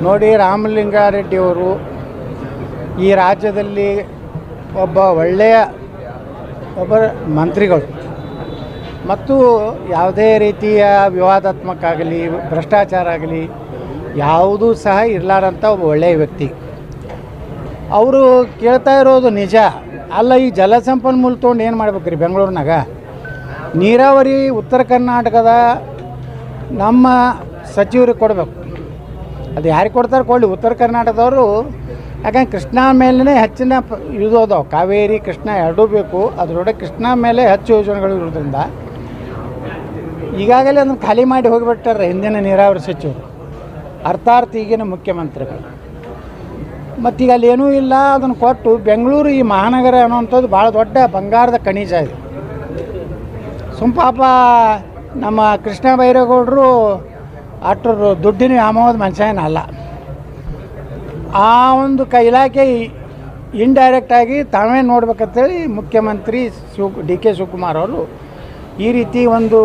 ನೋಡಿ, ರಾಮಲಿಂಗಾರೆಡ್ಡಿಯವರು ಈ ರಾಜ್ಯದಲ್ಲಿ ಒಳ್ಳೆಯ ಮಂತ್ರಿಗಳು ಮತ್ತು ಯಾವುದೇ ರೀತಿಯ ವಿವಾದಾತ್ಮಕ ಆಗಲಿ ಭ್ರಷ್ಟಾಚಾರ ಆಗಲಿ ಯಾವುದೂ ಸಹ ಇರಲಾರಂಥ ಒಬ್ಬ ಒಳ್ಳೆಯ ವ್ಯಕ್ತಿ. ಅವರು ಕೇಳ್ತಾ ಇರೋದು ನಿಜ ಅಲ್ಲ. ಈ ಜಲಸಂಪನ್ಮೂಲ ತೊಗೊಂಡು ಏನು ಮಾಡ್ಬೇಕು ರೀ? ಬೆಂಗಳೂರಿನಾಗ ನೀರಾವರಿ ಉತ್ತರ ಕರ್ನಾಟಕದ ನಮ್ಮ ಸಚಿವರಿಗೆ ಕೊಡಬೇಕು. ಅದು ಯಾರಿಗೆ ಕೊಡ್ತಾರೆ ಕೊಡಲಿ, ಉತ್ತರ ಕರ್ನಾಟಕದವರು. ಯಾಕಂದ್ರೆ ಕೃಷ್ಣ ಮೇಲೇ ಹೆಚ್ಚಿನ ಇದು ಅದಾವೆ. ಕಾವೇರಿ ಕೃಷ್ಣ ಎರಡೂ ಬೇಕು. ಅದರೊಳಗೆ ಕೃಷ್ಣ ಮೇಲೆ ಹೆಚ್ಚು ಯೋಜನೆಗಳು ಇರೋದ್ರಿಂದ ಈಗಾಗಲೇ ಅದನ್ನು ಖಾಲಿ ಮಾಡಿ ಹೋಗಿಬಿಟ್ಟಾರೆ ಹಿಂದಿನ ನೀರಾವರಿ ಸಚಿವರು, ಅರ್ಥಾತ್ ಈಗಿನ ಮುಖ್ಯಮಂತ್ರಿಗಳು. ಮತ್ತೀಗ ಅಲ್ಲಿ ಏನೂ ಇಲ್ಲ, ಅದನ್ನು ಕೊಟ್ಟು ಬೆಂಗಳೂರು ಈ ಮಹಾನಗರ ಅನ್ನುವಂಥದ್ದು ಭಾಳ ದೊಡ್ಡ ಬಂಗಾರದ ಖನಿಜ ಇದೆ. ಪಾಪ ನಮ್ಮ ಕೃಷ್ಣ ಬೈರೇಗೌಡರು ಅಷ್ಟರು ದುಡ್ಡಿನ ವ್ಯಾಮೋಹದ ಮನುಷ್ಯ ಏನಲ್ಲ. ಆ ಒಂದು ಇಲಾಖೆ ಇಂಡೈರೆಕ್ಟಾಗಿ ತಾವೇ ನೋಡ್ಬೇಕಂತೇಳಿ ಮುಖ್ಯಮಂತ್ರಿ ಡಿ ಕೆ ಶಿವಕುಮಾರ್ ಅವರು ಈ ರೀತಿ ಒಂದು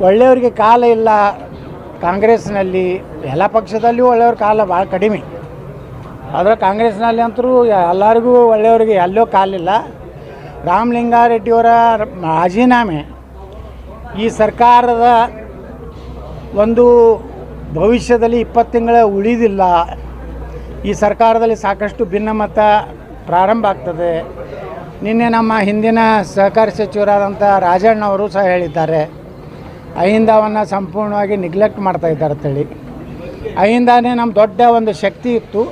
ಒಳ್ಳೆಯವರಿಗೆ ಕಾಲ ಇಲ್ಲ ಕಾಂಗ್ರೆಸ್ನಲ್ಲಿ. ಎಲ್ಲ ಪಕ್ಷದಲ್ಲಿಯೂ ಒಳ್ಳೆಯವ್ರ ಕಾಲ ಭಾಳ ಕಡಿಮೆ, ಆದರೆ ಕಾಂಗ್ರೆಸ್ನಲ್ಲಿ ಅಂತರೂ ಎಲ್ಲರಿಗೂ ಒಳ್ಳೆಯವರಿಗೆ ಎಲ್ಲೋ ಕಾಲಿಲ್ಲ. ರಾಮಲಿಂಗಾರೆಡ್ಡಿಯವರ ರಾಜೀನಾಮೆ ಈ ಸರ್ಕಾರದ ಒಂದು ಭವಿಷ್ಯದಲ್ಲಿ 20 ತಿಂಗಳ ಉಳಿದಿಲ್ಲ. ಈ ಸರ್ಕಾರದಲ್ಲಿ ಸಾಕಷ್ಟು ಭಿನ್ನಮತ ಪ್ರಾರಂಭ ಆಗ್ತದೆ. ನಿನ್ನೆ ನಮ್ಮ ಹಿಂದಿನ ಸಹಕಾರ ಸಚಿವರಾದಂಥ ರಾಜಣ್ಣವರು ಸಹ ಹೇಳಿದ್ದಾರೆ, ಅಹಿಂದವನ್ನು ಸಂಪೂರ್ಣವಾಗಿ ನೆಗ್ಲೆಕ್ಟ್ ಮಾಡ್ತಾಯಿದ್ದಾರೆ ಅಂತೇಳಿ. ಅಹಿಂದಾನೇ ನಮ್ಮ ದೊಡ್ಡ ಒಂದು ಶಕ್ತಿ ಇತ್ತು,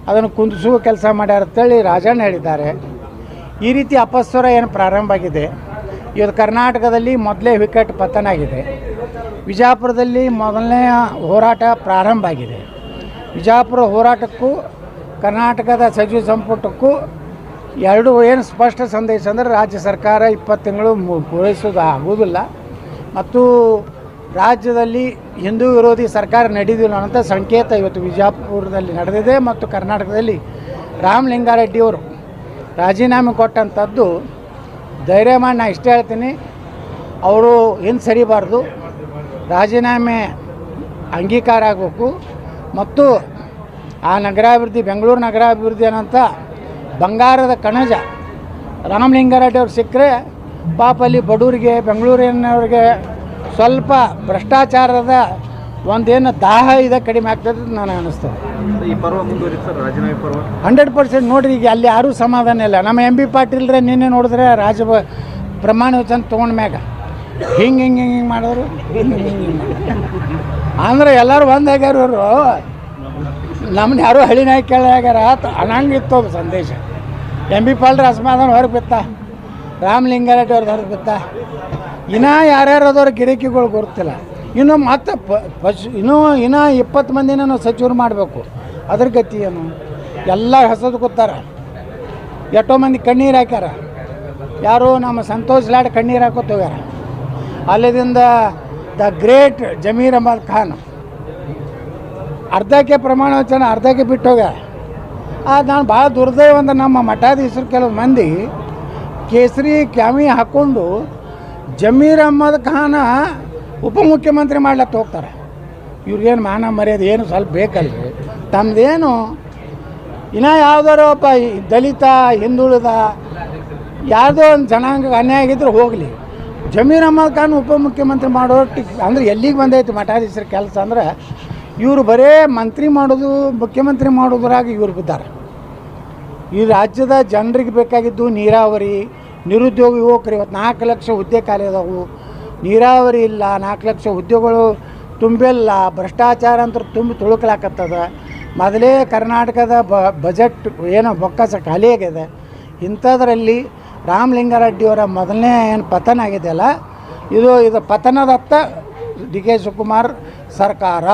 ಅದನ್ನು ಕುಂದಿಸುವ ಕೆಲಸ ಮಾಡ್ಯಾರ ಅಂತೇಳಿ ರಾಜಣ್ಣ ಹೇಳಿದ್ದಾರೆ. ಈ ರೀತಿ ಅಪಸ್ವರ ಏನು ಪ್ರಾರಂಭ ಆಗಿದೆ. ಇವತ್ತು ಕರ್ನಾಟಕದಲ್ಲಿ ಮೊದಲೇ ವಿಕೆಟ್ ಪತನ ಆಗಿದೆ. ವಿಜಯಪುರದಲ್ಲಿ ಮೊದಲನೇ ಹೋರಾಟ ಪ್ರಾರಂಭ ಆಗಿದೆ. ವಿಜಯಪುರ ಹೋರಾಟಕ್ಕೂ ಕರ್ನಾಟಕದ ಸಚಿವ ಸಂಪುಟಕ್ಕೂ ಎರಡು ಏನು ಸ್ಪಷ್ಟ ಸಂದೇಶ ಅಂದರೆ ರಾಜ್ಯ ಸರ್ಕಾರ 20 ತಿಂಗಳು ಪೂರೈಸೋದು ಆಗುವುದಿಲ್ಲ ಮತ್ತು ರಾಜ್ಯದಲ್ಲಿ ಹಿಂದೂ ವಿರೋಧಿ ಸರ್ಕಾರ ನಡೆದಿಲ್ಲ ಅನ್ನೋಂಥ ಸಂಕೇತ ಇವತ್ತು ವಿಜಯಪುರದಲ್ಲಿ ನಡೆದಿದೆ. ಮತ್ತು ಕರ್ನಾಟಕದಲ್ಲಿ ರಾಮಲಿಂಗಾರೆಡ್ಡಿಯವರು ರಾಜೀನಾಮೆ ಕೊಟ್ಟಂಥದ್ದು ಧೈರ್ಯ ಮಾಡಿ ನಾನು ಇಷ್ಟೇ ಹೇಳ್ತೀನಿ, ಅವರು ಹಿಂದೆ ಸರಿಬಾರ್ದು. ರಾಜೀನಾಮೆ ಅಂಗೀಕಾರ ಆಗಬೇಕು ಮತ್ತು ಆ ನಗರಾಭಿವೃದ್ಧಿ ಬೆಂಗಳೂರು ನಗರಾಭಿವೃದ್ಧಿ ಅನ್ನೋಂಥ ಬಂಗಾರದ ಕಣಜ ರಾಮಲಿಂಗಾರೆಡ್ಡಿ ಅವ್ರು ಸಿಕ್ಕರೆ ಪಾಪ ಅಲ್ಲಿ ಬಡವರಿಗೆ ಬೆಂಗಳೂರಿನವ್ರಿಗೆ ಸ್ವಲ್ಪ ಭ್ರಷ್ಟಾಚಾರದ ಒಂದೇನು ದಾಹ ಇದೆ ಕಡಿಮೆ ಆಗ್ತದೆ ಅಂತ ನನಗೆ ಅನ್ನಿಸ್ತದೆ. ಈ ಪರ್ವ ಮುಂದುವರಿತಾರೆ ರಾಜೀನಾಮೆ ಪರ್ವ 100% ನೋಡಿರಿ. ಈಗ ಅಲ್ಲಿ ಯಾರೂ ಸಮಾಧಾನ ಇಲ್ಲ. ನಮ್ಮ ಎಂ ಬಿ ಪಾಟೀಲ್ರೆ ನಿನ್ನೆ ನೋಡಿದ್ರೆ ಪ್ರಮಾಣ ವಚನ ತೊಗೊಂಡ್ಮ್ಯಾಗ ಹಿಂಗೆ ಮಾಡಿದ್ರು. ಅಂದ್ರೆ ಎಲ್ಲರೂ ಒಂದಾಗ್ಯಾರ. ಇವರು ನಮ್ಮನ್ನ ಯಾರೂ ಹಳಿನಾಗಿ ಕೇಳಾಗ್ಯಾರ ಅನ್ನಂಗಿತ್ತು ಅದು ಸಂದೇಶ. ಎಂ ಬಿ ಪಾಟೀಲ್ ಅಸಮಾಧಾನ ಹೊರಗೆ ಬಿತ್ತ, ರಾಮಲಿಂಗಾರೆಡ್ಡಿ ಅವ್ರದ್ದು ಹೊರಗೆ ಬಿತ್ತ. ಇನ್ನೂ ಯಾರ್ಯಾರು ಅದವ್ರ ಗಿರಾಕಿಗಳು ಗೊತ್ತಿಲ್ಲ. ಇನ್ನೂ ಮತ್ತೆ ಇನ್ನೂ 20 ಮಂದಿನ ನಾವು ಸಚಿವರು ಮಾಡಬೇಕು. ಅದ್ರ ಗತಿ ಏನು? ಎಲ್ಲ ಹಸದು ಕೂತಾರೆ. ಎಷ್ಟೋ ಮಂದಿ ಕಣ್ಣೀರು ಹಾಕ್ಯಾರ. ಯಾರು ನಮ್ಮ ಸಂತೋಷ್ ಲಾಡ್ ಕಣ್ಣೀರು ಹಾಕೋತ ಹೋಗ್ಯಾರ. ಅಲ್ಲಿಂದ ದ ಗ್ರೇಟ್ ಜಮೀರ್ ಅಹಮದ್ ಖಾನ್ ಅರ್ಧಕ್ಕೆ ಪ್ರಮಾಣ ವಚನ ಅರ್ಧಕ್ಕೆ ಬಿಟ್ಟು ಹೋಗ್ಯಾರ. ನಾನು ಭಾಳ ದುರ್ದೈವ ಅಂದ್ರೆ ನಮ್ಮ ಮಠಾಧೀಶರು ಕೆಲವು ಮಂದಿ ಕೇಸರಿ ಕ್ಯಾಮಿ ಹಾಕ್ಕೊಂಡು ಜಮೀರ್ ಅಹಮದ್ ಖಾನ ಉಪಮುಖ್ಯಮಂತ್ರಿ ಮಾಡ್ಲತ್ತ ಹೋಗ್ತಾರೆ. ಇವ್ರಿಗೇನು ಮಾನ ಮರ್ಯಾದೆ ಏನು ಸ್ವಲ್ಪ ಬೇಕಲ್ರಿ? ತಮ್ಮದೇನು ಇನ್ನೂ ಯಾವುದಾರು ಒಬ್ಬ ದಲಿತ ಹಿಂದುಳಿದ ಯಾವುದೋ ಒಂದು ಜನಾಂಗಕ್ಕೆ ಅನ್ಯಾಯ ಆಗಿದ್ರೆ ಹೋಗಲಿ. ಜಮೀರ್ ಅಹಮದ್ ಖಾನ್ ಉಪಮುಖ್ಯಮಂತ್ರಿ ಮಾಡೋಷ್ಟು ಅಂದರೆ ಎಲ್ಲಿಗೆ ಬಂದೈತೆ ಮಠಾಧೀಶರ ಕೆಲಸ ಅಂದ್ರೆ ಇವರು ಬರೇ ಮಂತ್ರಿ ಮಾಡೋದು ಮುಖ್ಯಮಂತ್ರಿ ಮಾಡೋದ್ರಾಗ ಇವ್ರು ಬಿದ್ದಾರೆ. ಈ ರಾಜ್ಯದ ಜನರಿಗೆ ಬೇಕಾಗಿದ್ದು ನೀರಾವರಿ, ನಿರುದ್ಯೋಗ ಯುವಕರು. ಇವತ್ತು 4 ಲಕ್ಷ ಹುದ್ದೆ ಖಾಲಿ ಅದಾವು. ನೀರಾವರಿ ಇಲ್ಲ, 4 ಲಕ್ಷ ಹುದ್ದೆಗಳು ತುಂಬಿಲ್ಲ. ಭ್ರಷ್ಟಾಚಾರ ಅಂತ ತುಂಬಿ ತುಳುಕಲಾಕತ್ತದ. ಮೊದಲೇ ಕರ್ನಾಟಕದ ಬಜೆಟ್ ಏನೋ ಬೊಕ್ಕಸ ಖಾಲಿ ಆಗಿದೆ. ಇಂಥದ್ರಲ್ಲಿ ರಾಮಲಿಂಗಾರೆಡ್ಡಿಯವರ ಮೊದಲನೇ ಏನು ಪತನ ಆಗಿದೆಯಲ್ಲ, ಇದು ಪತನದತ್ತ ಡಿ ಕೆ ಶಿವಕುಮಾರ್ ಸರ್ಕಾರ.